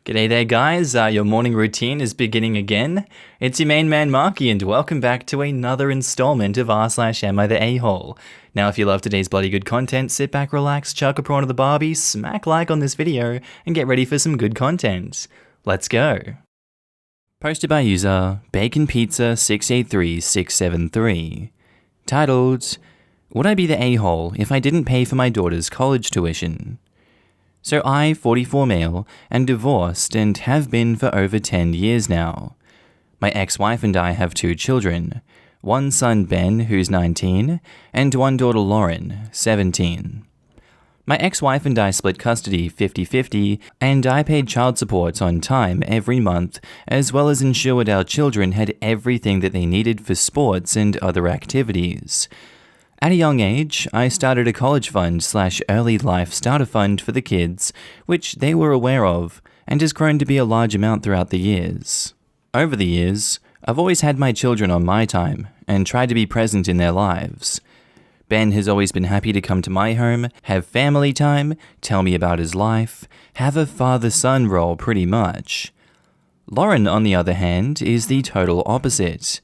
G'day there guys, your morning routine is beginning again. It's your main man Markee and welcome back to another installment of r/AmITheA. Now if you love today's bloody good content, sit back, relax, chuck a prawn to the Barbie, smack like on this video, and get ready for some good content. Let's go. Posted by user BaconPizza683673. Titled, Would I be the a-hole if I didn't pay for my daughter's college tuition? So I, 44 male, am divorced and have been for over 10 years now. My ex-wife and I have 2 children, one son Ben, who's 19, and one daughter Lauren, 17. My ex-wife and I split custody 50-50, and I paid child support on time every month, as well as ensured our children had everything that they needed for sports and other activities. At a young age, I started a college fund/early life starter fund for the kids, which they were aware of, and has grown to be a large amount throughout the years. Over the years, I've always had my children on my time, and tried to be present in their lives. Ben has always been happy to come to my home, have family time, tell me about his life, have a father-son role pretty much. Lauren, on the other hand, is the total opposite.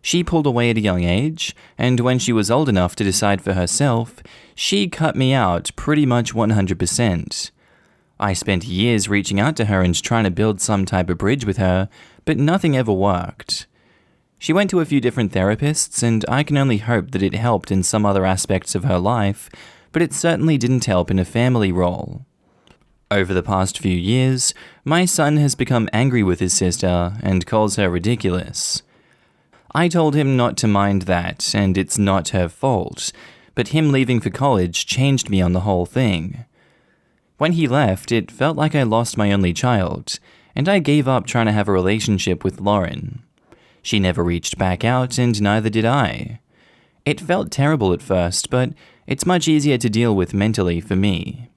She pulled away at a young age, and when she was old enough to decide for herself, she cut me out pretty much 100%. I spent years reaching out to her and trying to build some type of bridge with her, but nothing ever worked. She went to a few different therapists, and I can only hope that it helped in some other aspects of her life, but it certainly didn't help in a family role. Over the past few years, my son has become angry with his sister and calls her ridiculous. I told him not to mind that, and it's not her fault, but him leaving for college changed me on the whole thing. When he left, it felt like I lost my only child, and I gave up trying to have a relationship with Lauren. She never reached back out, and neither did I. It felt terrible at first, but it's much easier to deal with mentally for me.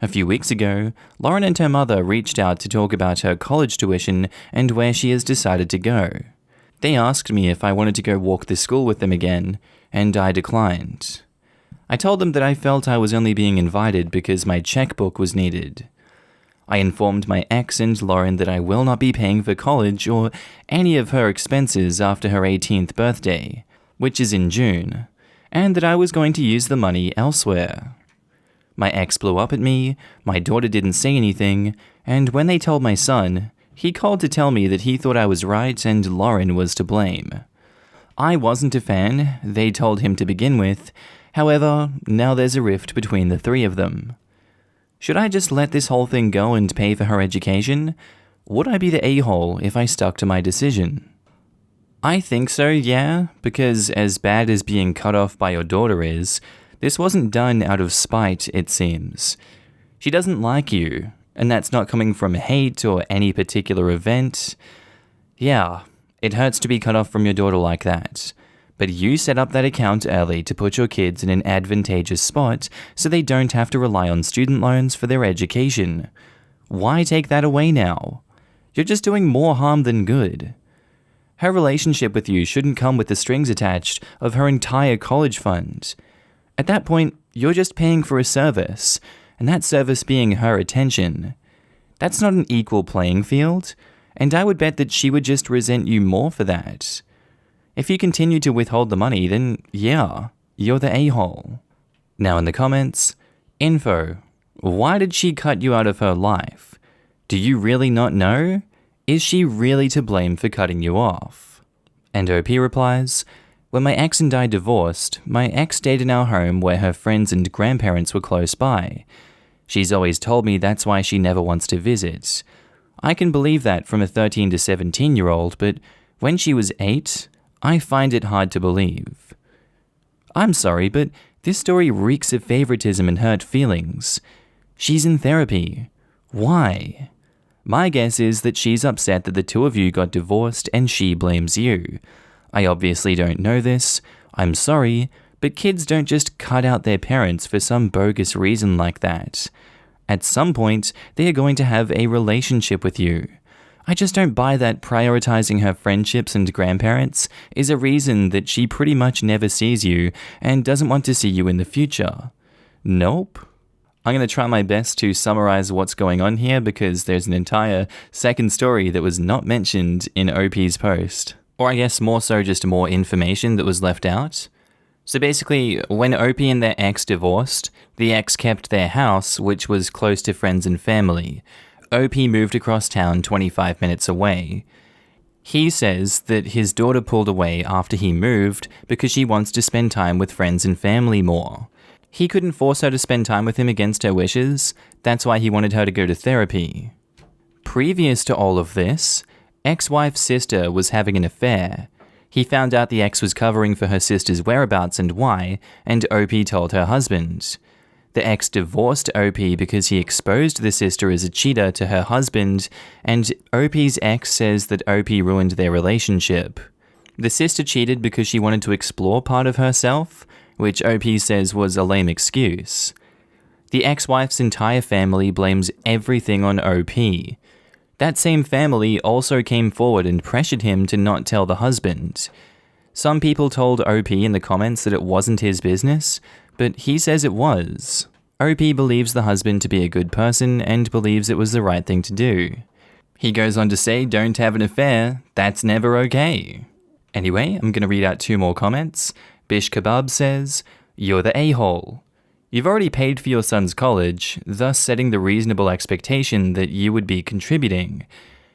A few weeks ago, Lauren and her mother reached out to talk about her college tuition and where she has decided to go. They asked me if I wanted to go walk the school with them again, and I declined. I told them that I felt I was only being invited because my checkbook was needed. I informed my ex and Lauren that I will not be paying for college or any of her expenses after her 18th birthday, which is in June, and that I was going to use the money elsewhere. My ex blew up at me, my daughter didn't say anything, and when they told my son, he called to tell me that he thought I was right and Lauren was to blame. I wasn't a fan, they told him to begin with. However, now there's a rift between the 3 of them. Should I just let this whole thing go and pay for her education? Would I be the a-hole if I stuck to my decision? I think so, yeah, because as bad as being cut off by your daughter is, this wasn't done out of spite, it seems. She doesn't like you. And that's not coming from hate or any particular event. Yeah, it hurts to be cut off from your daughter like that. But you set up that account early to put your kids in an advantageous spot so they don't have to rely on student loans for their education. Why take that away now? You're just doing more harm than good. Her relationship with you shouldn't come with the strings attached of her entire college fund. At that point, you're just paying for a service, and that service being her attention. That's not an equal playing field, and I would bet that she would just resent you more for that. If you continue to withhold the money, then yeah, you're the a-hole. Now in the comments, info. Why did she cut you out of her life? Do you really not know? Is she really to blame for cutting you off? And OP replies, when my ex and I divorced, my ex stayed in our home where her friends and grandparents were close by. She's always told me that's why she never wants to visit. I can believe that from a 13 to 17-year-old, but when she was 8, I find it hard to believe. I'm sorry, but this story reeks of favoritism and hurt feelings. She's in therapy. Why? My guess is that she's upset that the 2 of you got divorced and she blames you. I obviously don't know this. I'm sorry. But kids don't just cut out their parents for some bogus reason like that. At some point, they are going to have a relationship with you. I just don't buy that prioritizing her friendships and grandparents is a reason that she pretty much never sees you and doesn't want to see you in the future. Nope. I'm going to try my best to summarize what's going on here because there's an entire second story that was not mentioned in OP's post. Or I guess more so just more information that was left out. So basically, when OP and their ex divorced, the ex kept their house, which was close to friends and family. OP moved across town 25 minutes away. He says that his daughter pulled away after he moved because she wants to spend time with friends and family more. He couldn't force her to spend time with him against her wishes, that's why he wanted her to go to therapy. Previous to all of this, ex-wife's sister was having an affair. He found out the ex was covering for her sister's whereabouts and why, and OP told her husband. The ex divorced OP because he exposed the sister as a cheater to her husband, and OP's ex says that OP ruined their relationship. The sister cheated because she wanted to explore part of herself, which OP says was a lame excuse. The ex-wife's entire family blames everything on OP. That same family also came forward and pressured him to not tell the husband. Some people told OP in the comments that it wasn't his business, but he says it was. OP believes the husband to be a good person and believes it was the right thing to do. He goes on to say, don't have an affair, that's never okay. Anyway, I'm going to read out 2 more comments. Bish Kebab says, you're the a-hole. You've already paid for your son's college, thus setting the reasonable expectation that you would be contributing.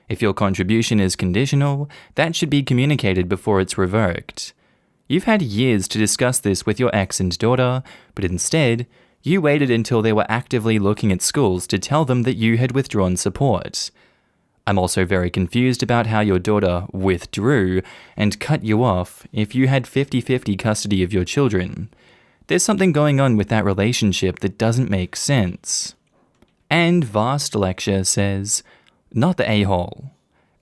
If your contribution is conditional, that should be communicated before it's revoked. You've had years to discuss this with your ex and daughter, but instead, you waited until they were actively looking at schools to tell them that you had withdrawn support. I'm also very confused about how your daughter withdrew and cut you off if you had 50-50 custody of your children. There's something going on with that relationship that doesn't make sense. And Vast Lecture says, not the a-hole.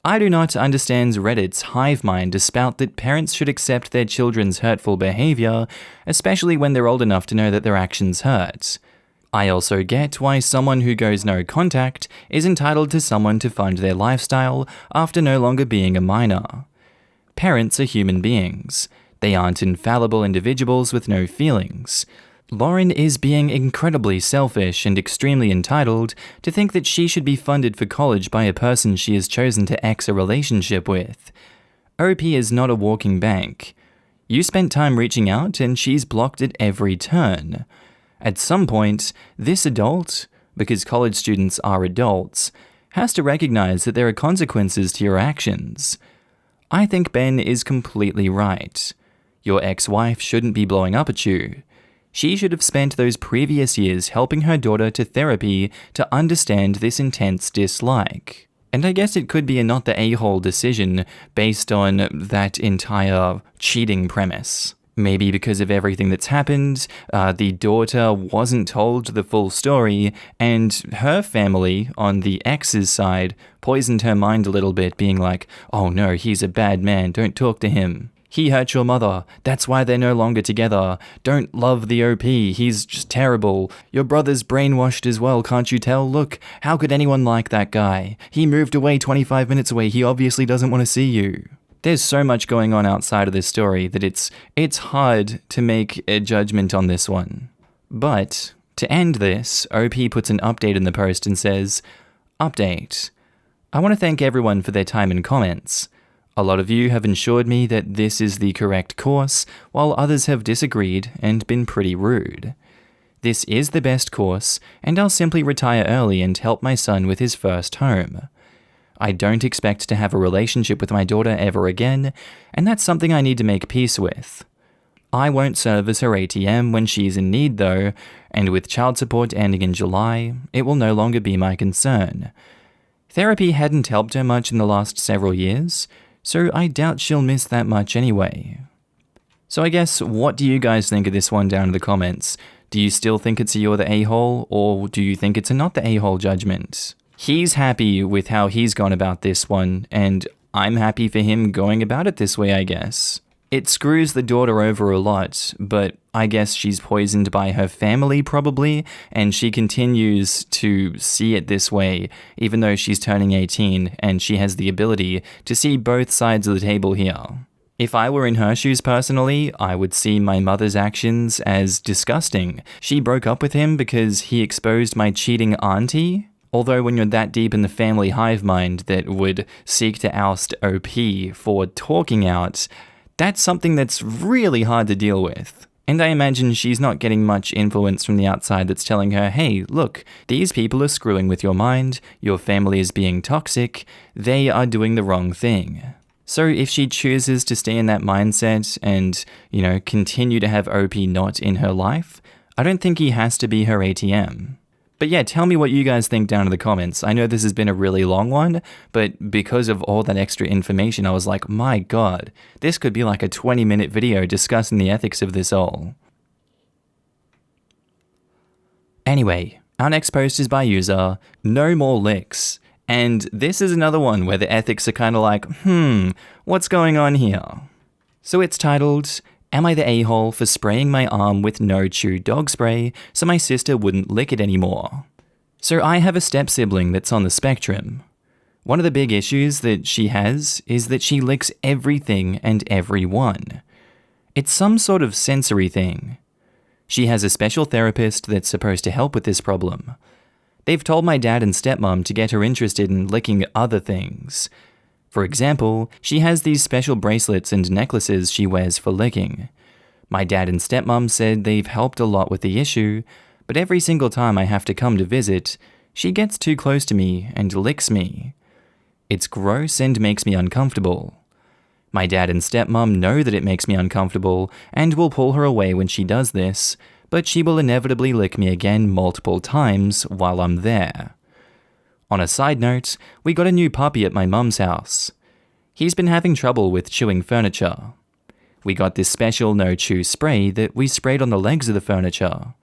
I do not understand Reddit's hive mind to spout that parents should accept their children's hurtful behavior, especially when they're old enough to know that their actions hurt. I also get why someone who goes no contact is entitled to someone to fund their lifestyle after no longer being a minor. Parents are human beings. They aren't infallible individuals with no feelings. Lauren is being incredibly selfish and extremely entitled to think that she should be funded for college by a person she has chosen to X a relationship with. OP is not a walking bank. You spent time reaching out and she's blocked at every turn. At some point, this adult, because college students are adults, has to recognize that there are consequences to your actions. I think Ben is completely right. Your ex-wife shouldn't be blowing up at you. She should have spent those previous years helping her daughter to therapy to understand this intense dislike. And I guess it could be a not the a-hole decision based on that entire cheating premise. Maybe because of everything that's happened, the daughter wasn't told the full story, and her family, on the ex's side, poisoned her mind a little bit, being like, oh no, he's a bad man, don't talk to him. He hurt your mother, that's why they're no longer together. Don't love the OP, he's just terrible. Your brother's brainwashed as well, can't you tell? Look, how could anyone like that guy? He moved away 25 minutes away, he obviously doesn't want to see you. There's so much going on outside of this story that it's hard to make a judgment on this one. But, to end this, OP puts an update in the post and says, Update. I want to thank everyone for their time and comments. A lot of you have ensured me that this is the correct course, while others have disagreed and been pretty rude. This is the best course, and I'll simply retire early and help my son with his first home. I don't expect to have a relationship with my daughter ever again, and that's something I need to make peace with. I won't serve as her ATM when she's in need though, and with child support ending in July, it will no longer be my concern. Therapy hadn't helped her much in the last several years, so I doubt she'll miss that much anyway. So I guess, what do you guys think of this one down in the comments? Do you still think it's a you're the a-hole, or do you think it's a not the a-hole judgment? He's happy with how he's gone about this one, and I'm happy for him going about it this way, I guess. It screws the daughter over a lot, but I guess she's poisoned by her family probably, and she continues to see it this way, even though she's turning 18 and she has the ability to see both sides of the table here. If I were in her shoes personally, I would see my mother's actions as disgusting. She broke up with him because he exposed my cheating auntie. Although when you're that deep in the family hive mind that would seek to oust OP for talking out, that's something that's really hard to deal with. And I imagine she's not getting much influence from the outside that's telling her, hey, look, these people are screwing with your mind, your family is being toxic, they are doing the wrong thing. So if she chooses to stay in that mindset and, continue to have OP not in her life, I don't think he has to be her ATM. But yeah, tell me what you guys think down in the comments. I know this has been a really long one, but because of all that extra information, I was like, my god, this could be like a 20-minute video discussing the ethics of this all. Anyway, our next post is by user No More Licks. And this is another one where the ethics are kind of like, what's going on here? So it's titled, Am I the a-hole for spraying my arm with no chew dog spray so my sister wouldn't lick it anymore? So I have a step-sibling that's on the spectrum. One of the big issues that she has is that she licks everything and everyone. It's some sort of sensory thing. She has a special therapist that's supposed to help with this problem. They've told my dad and stepmom to get her interested in licking other things. For example, she has these special bracelets and necklaces she wears for licking. My dad and stepmom said they've helped a lot with the issue, but every single time I have to come to visit, she gets too close to me and licks me. It's gross and makes me uncomfortable. My dad and stepmom know that it makes me uncomfortable and will pull her away when she does this, but she will inevitably lick me again multiple times while I'm there. On a side note, we got a new puppy at my mum's house. He's been having trouble with chewing furniture. We got this special no-chew spray that we sprayed on the legs of the furniture.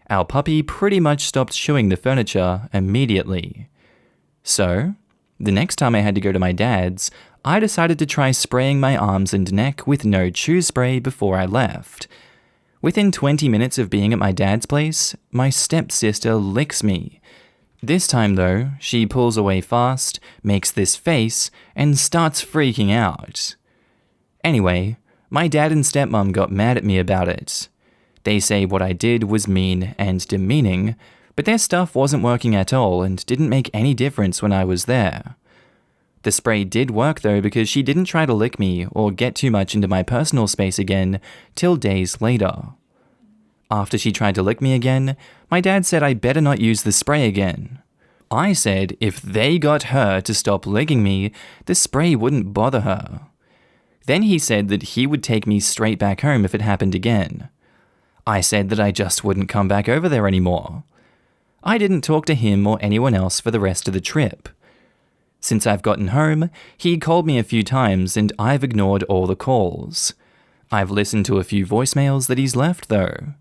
Our puppy pretty much stopped chewing the furniture immediately. So, the next time I had to go to my dad's, I decided to try spraying my arms and neck with no-chew spray before I left. Within 20 minutes of being at my dad's place, my stepsister licks me. This time though, she pulls away fast, makes this face, and starts freaking out. Anyway, my dad and stepmom got mad at me about it. They say what I did was mean and demeaning, but their stuff wasn't working at all and didn't make any difference when I was there. The spray did work though because she didn't try to lick me or get too much into my personal space again till days later. After she tried to lick me again, my dad said I better not use the spray again. I said if they got her to stop licking me, the spray wouldn't bother her. Then he said that he would take me straight back home if it happened again. I said that I just wouldn't come back over there anymore. I didn't talk to him or anyone else for the rest of the trip. Since I've gotten home, he called me a few times and I've ignored all the calls. I've listened to a few voicemails that he's left though.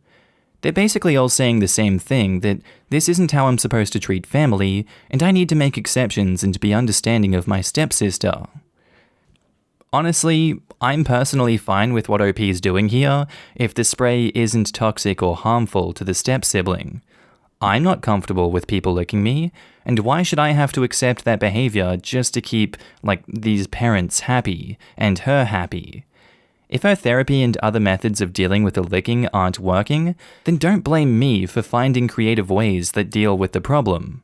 They're basically all saying the same thing, that this isn't how I'm supposed to treat family, and I need to make exceptions and be understanding of my stepsister. Honestly, I'm personally fine with what OP is doing here if the spray isn't toxic or harmful to the step-sibling. I'm not comfortable with people licking me, and why should I have to accept that behavior just to keep, these parents happy, and her happy? If her therapy and other methods of dealing with the licking aren't working, then don't blame me for finding creative ways that deal with the problem.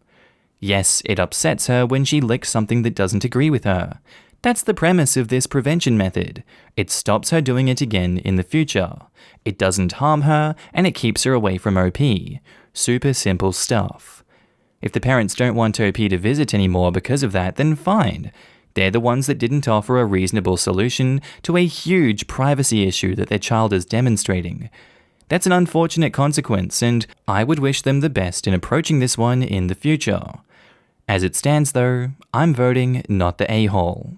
Yes, it upsets her when she licks something that doesn't agree with her. That's the premise of this prevention method. It stops her doing it again in the future. It doesn't harm her, and it keeps her away from OP. Super simple stuff. If the parents don't want OP to visit anymore because of that, then fine. They're the ones that didn't offer a reasonable solution to a huge privacy issue that their child is demonstrating. That's an unfortunate consequence, and I would wish them the best in approaching this one in the future. As it stands though, I'm voting not the a-hole.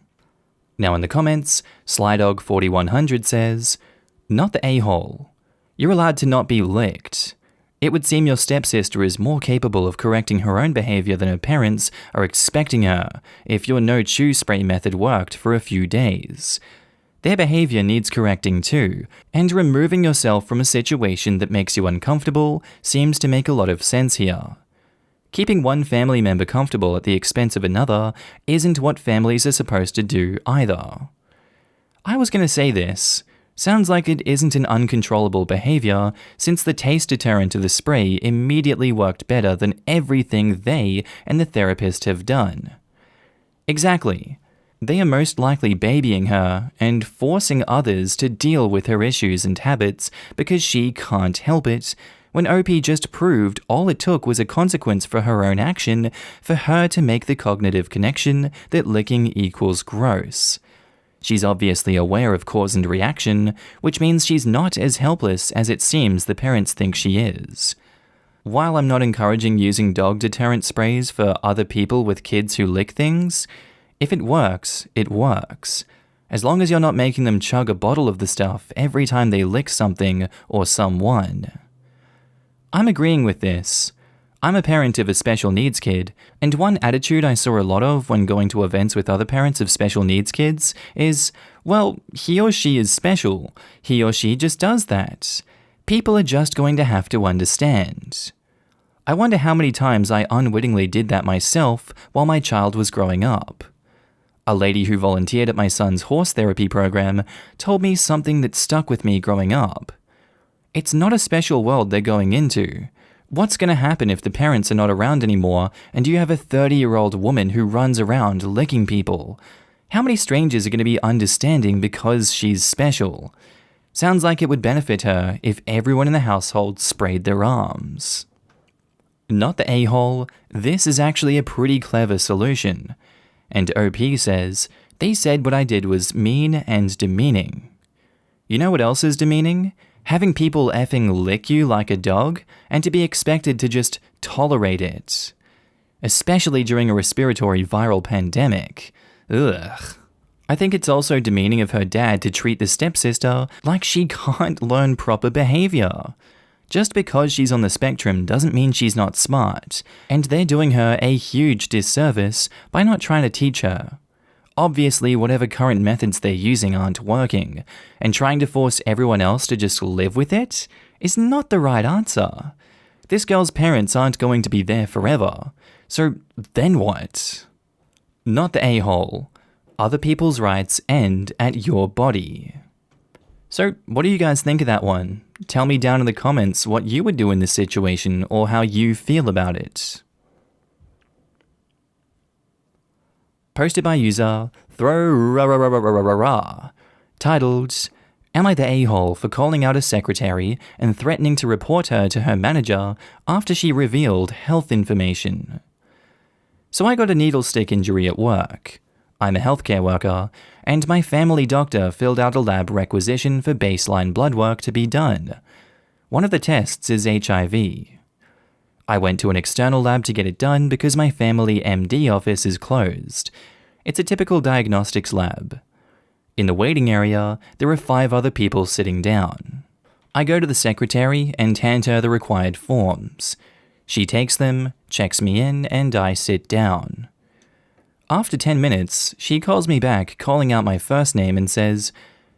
Now in the comments, Slydog4100 says, not the a-hole. You're allowed to not be licked. It would seem your stepsister is more capable of correcting her own behavior than her parents are expecting her if your no-chew spray method worked for a few days. Their behavior needs correcting too, and removing yourself from a situation that makes you uncomfortable seems to make a lot of sense here. Keeping one family member comfortable at the expense of another isn't what families are supposed to do either. I was going to say this. Sounds like it isn't an uncontrollable behavior, since the taste deterrent of the spray immediately worked better than everything they and the therapist have done. Exactly. They are most likely babying her and forcing others to deal with her issues and habits because she can't help it, when OP just proved all it took was a consequence for her own action for her to make the cognitive connection that licking equals gross. She's obviously aware of cause and reaction, which means she's not as helpless as it seems the parents think she is. While I'm not encouraging using dog deterrent sprays for other people with kids who lick things, if it works, it works. As long as you're not making them chug a bottle of the stuff every time they lick something or someone. I'm agreeing with this. I'm a parent of a special needs kid, and one attitude I saw a lot of when going to events with other parents of special needs kids is, well, he or she is special. He or she just does that. People are just going to have to understand. I wonder how many times I unwittingly did that myself while my child was growing up. A lady who volunteered at my son's horse therapy program told me something that stuck with me growing up. It's not a special world they're going into. What's going to happen if the parents are not around anymore and you have a 30-year-old woman who runs around licking people? How many strangers are going to be understanding because she's special? Sounds like it would benefit her if everyone in the household sprayed their arms. Not the a-hole, this is actually a pretty clever solution. And OP says, they said what I did was mean and demeaning. You know what else is demeaning? Having people effing lick you like a dog, and to be expected to just tolerate it. Especially during a respiratory viral pandemic. Ugh. I think it's also demeaning of her dad to treat the stepsister like she can't learn proper behavior. Just because she's on the spectrum doesn't mean she's not smart, and they're doing her a huge disservice by not trying to teach her. Obviously, whatever current methods they're using aren't working, and trying to force everyone else to just live with it is not the right answer. This girl's parents aren't going to be there forever, so then what? Not the a-hole. Other people's rights end at your body. So, what do you guys think of that one? Tell me down in the comments what you would do in this situation or how you feel about it. Posted by user Throw titled, Am I the a-hole for calling out a secretary and threatening to report her to her manager after she revealed health information? So I got a needle stick injury at work. I'm a healthcare worker, and my family doctor filled out a lab requisition for baseline blood work to be done. One of the tests is HIV. I went to an external lab to get it done because my family MD office is closed. It's a typical diagnostics lab. In the waiting area, there are 5 other people sitting down. I go to the secretary and hand her the required forms. She takes them, checks me in, and I sit down. After 10 minutes, she calls me back, calling out my first name and says,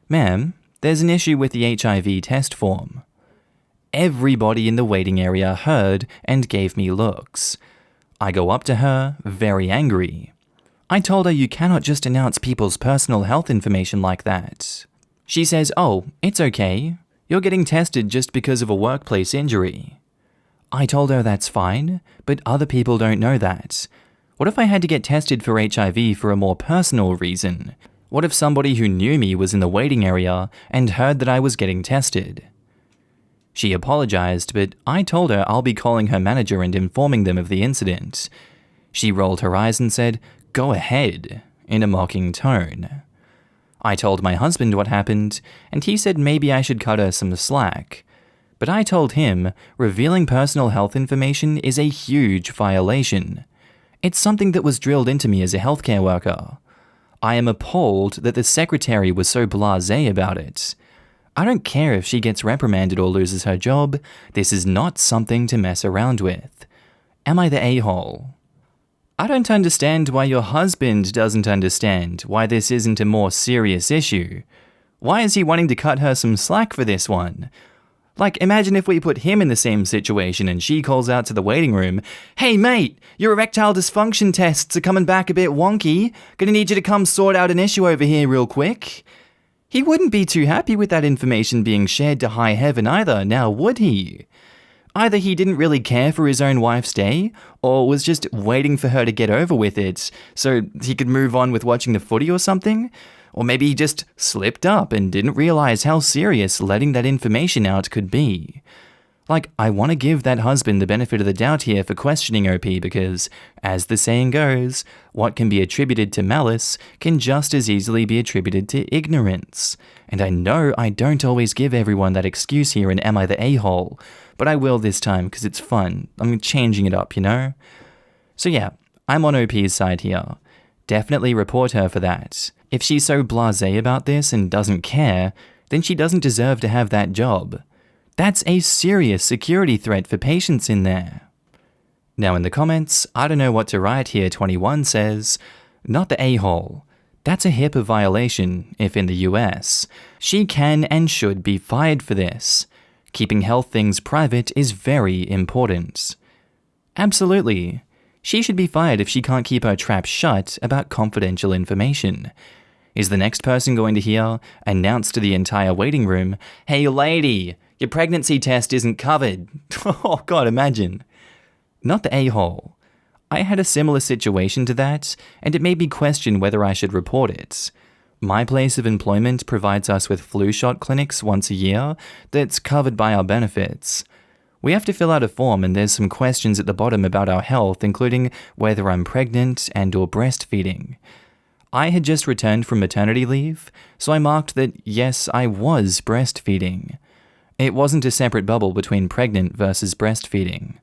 Ma'am, there's an issue with the HIV test form. Everybody in the waiting area heard and gave me looks. I go up to her, very angry. I told her you cannot just announce people's personal health information like that. She says, oh, it's okay. You're getting tested just because of a workplace injury. I told her that's fine, but other people don't know that. What if I had to get tested for HIV for a more personal reason? What if somebody who knew me was in the waiting area and heard that I was getting tested? She apologized, but I told her I'll be calling her manager and informing them of the incident. She rolled her eyes and said, "Go ahead," in a mocking tone. I told my husband what happened, and he said maybe I should cut her some slack. But I told him revealing personal health information is a huge violation. It's something that was drilled into me as a healthcare worker. I am appalled that the secretary was so blasé about it. I don't care if she gets reprimanded or loses her job. This is not something to mess around with. Am I the a-hole? I don't understand why your husband doesn't understand why this isn't a more serious issue. Why is he wanting to cut her some slack for this one? Like, imagine if we put him in the same situation and she calls out to the waiting room, "Hey mate, your erectile dysfunction tests are coming back a bit wonky. Gonna need you to come sort out an issue over here real quick." He wouldn't be too happy with that information being shared to high heaven either, now would he? Either he didn't really care for his own wife's day, or was just waiting for her to get over with it so he could move on with watching the footy or something. Or maybe he just slipped up and didn't realize how serious letting that information out could be. Like, I want to give that husband the benefit of the doubt here for questioning OP because, as the saying goes, what can be attributed to malice can just as easily be attributed to ignorance. And I know I don't always give everyone that excuse here in Am I the A-hole, but I will this time because it's fun. I'm changing it up, you know? So yeah, I'm on OP's side here. Definitely report her for that. If she's so blasé about this and doesn't care, then she doesn't deserve to have that job. That's a serious security threat for patients in there. Now in the comments, I don't know what to write here 21 says, not the a-hole. That's a HIPAA violation if in the US. She can and should be fired for this. Keeping health things private is very important. Absolutely. She should be fired if she can't keep her trap shut about confidential information. Is the next person going to hear, announce to the entire waiting room, "Hey lady, your pregnancy test isn't covered." Oh god, imagine. Not the a-hole. I had a similar situation to that, and it made me question whether I should report it. My place of employment provides us with flu shot clinics once a year that's covered by our benefits. We have to fill out a form and there's some questions at the bottom about our health, including whether I'm pregnant and or breastfeeding. I had just returned from maternity leave, so I marked that yes, I was breastfeeding. It wasn't a separate bubble between pregnant versus breastfeeding.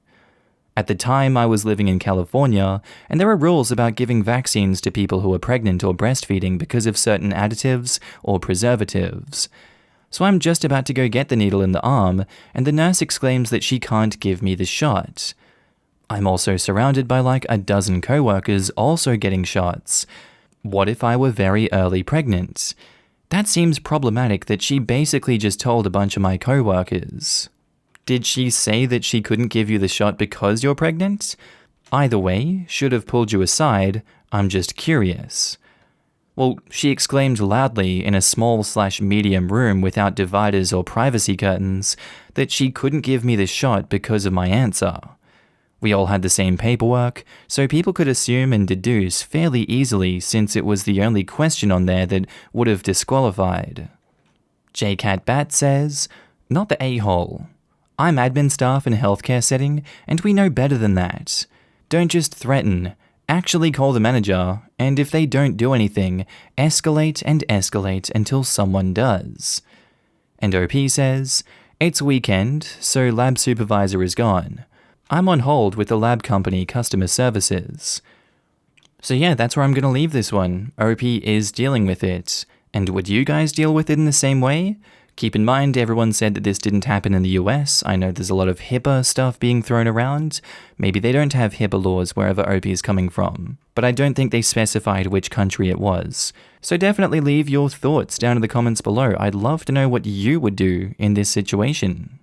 At the time, I was living in California, and there are rules about giving vaccines to people who are pregnant or breastfeeding because of certain additives or preservatives. So I'm just about to go get the needle in the arm, and the nurse exclaims that she can't give me the shot. I'm also surrounded by like a dozen co-workers also getting shots. What if I were very early pregnant? That seems problematic that she basically just told a bunch of my co-workers. Did she say that she couldn't give you the shot because you're pregnant? Either way, should have pulled you aside, I'm just curious. Well, she exclaimed loudly in a small/medium room without dividers or privacy curtains that she couldn't give me the shot because of my answer. We all had the same paperwork, so people could assume and deduce fairly easily since it was the only question on there that would have disqualified. JCatBat says, not the a-hole. I'm admin staff in a healthcare setting, and we know better than that. Don't just threaten, actually call the manager, and if they don't do anything, escalate and escalate until someone does. And OP says, it's weekend, so lab supervisor is gone. I'm on hold with the lab company customer services. So yeah, that's where I'm gonna leave this one. OP is dealing with it. And would you guys deal with it in the same way? Keep in mind, everyone said that this didn't happen in the US. I know there's a lot of HIPAA stuff being thrown around. Maybe they don't have HIPAA laws wherever OP is coming from. But I don't think they specified which country it was. So definitely leave your thoughts down in the comments below. I'd love to know what you would do in this situation.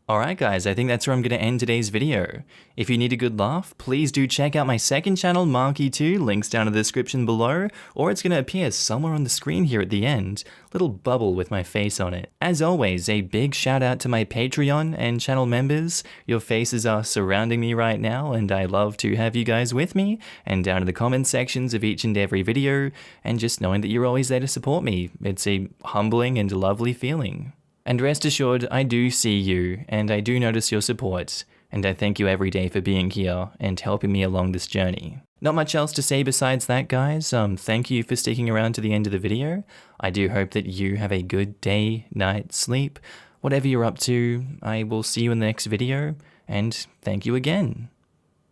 Alright guys, I think that's where I'm going to end today's video. If you need a good laugh, please do check out my second channel, Markee 2, links down in the description below, or it's going to appear somewhere on the screen here at the end, little bubble with my face on it. As always, a big shout out to my Patreon and channel members. Your faces are surrounding me right now, and I love to have you guys with me, and down in the comment sections of each and every video, and just knowing that you're always there to support me. It's a humbling and lovely feeling. And rest assured, I do see you, and I do notice your support, and I thank you every day for being here and helping me along this journey. Not much else to say besides that, guys. Thank you for sticking around to the end of the video. I do hope that you have a good day, night, sleep, whatever you're up to. I will see you in the next video, and thank you again.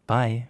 Bye.